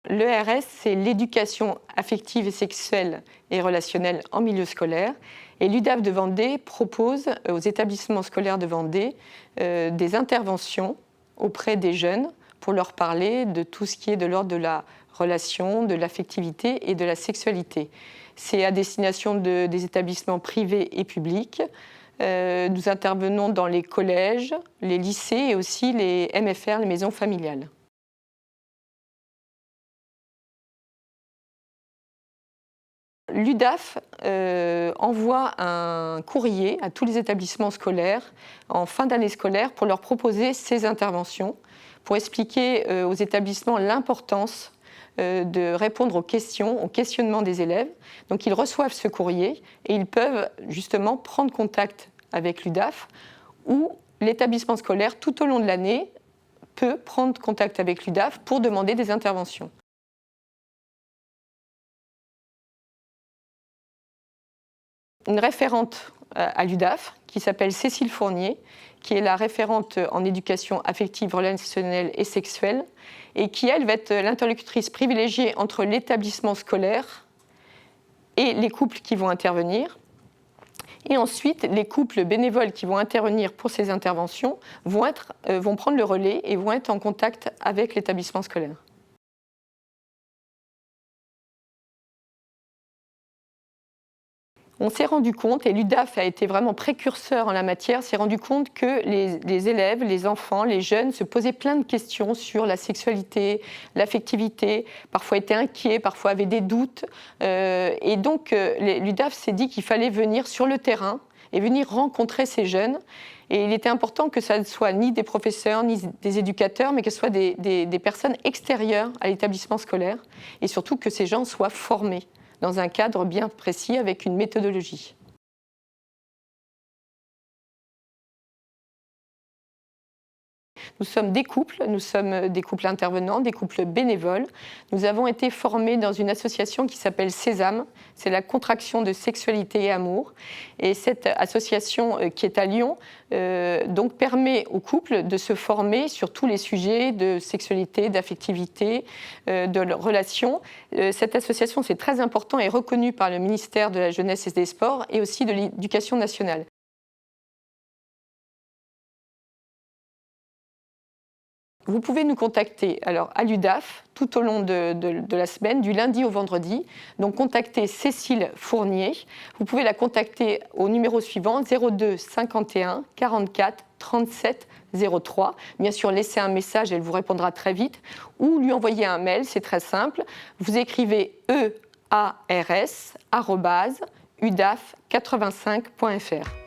L'ERS, c'est l'éducation affective et sexuelle et relationnelle en milieu scolaire. Et l'UDAF de Vendée propose aux établissements scolaires de Vendée des interventions auprès des jeunes pour leur parler de tout ce qui est de l'ordre de la relation, de l'affectivité et de la sexualité. C'est à destination des établissements privés et publics. Nous intervenons dans les collèges, les lycées et aussi les MFR, les maisons familiales. L'UDAF envoie un courrier à tous les établissements scolaires en fin d'année scolaire pour leur proposer ces interventions, pour expliquer aux établissements l'importance de répondre aux questions, aux questionnements des élèves. Donc ils reçoivent ce courrier et ils peuvent justement prendre contact avec l'UDAF ou l'établissement scolaire tout au long de l'année peut prendre contact avec l'UDAF pour demander des interventions. Une référente à l'UDAF qui s'appelle Cécile Fournier, qui est la référente en éducation affective, relationnelle et sexuelle, et qui, elle, va être l'interlocutrice privilégiée entre l'établissement scolaire et les couples qui vont intervenir. Et ensuite, les couples bénévoles qui vont intervenir pour ces interventions vont prendre le relais et vont être en contact avec l'établissement scolaire. On s'est rendu compte, et l'UDAF a été vraiment précurseur en la matière, s'est rendu compte que les élèves, les enfants, les jeunes se posaient plein de questions sur la sexualité, l'affectivité, parfois étaient inquiets, parfois avaient des doutes. Et donc l'UDAF s'est dit qu'il fallait venir sur le terrain et venir rencontrer ces jeunes. Et il était important que ça ne soit ni des professeurs, ni des éducateurs, mais que ce soit des personnes extérieures à l'établissement scolaire, et surtout que ces gens soient formés dans un cadre bien précis avec une méthodologie. Nous sommes des couples intervenants, des couples bénévoles. Nous avons été formés dans une association qui s'appelle Sésame, c'est la contraction de sexualité et amour. Et cette association qui est à Lyon donc permet aux couples de se former sur tous les sujets de sexualité, d'affectivité, de relations. Cette association, c'est très important, est reconnue par le ministère de la Jeunesse et des Sports et aussi de l'Éducation nationale. Vous pouvez nous contacter à l'UDAF tout au long de la semaine, du lundi au vendredi. Donc contactez Cécile Fournier. Vous pouvez la contacter au numéro suivant 02 51 44 37 03. Bien sûr, laissez un message, elle vous répondra très vite. Ou lui envoyer un mail, c'est très simple. Vous écrivez ears@udaf85.fr.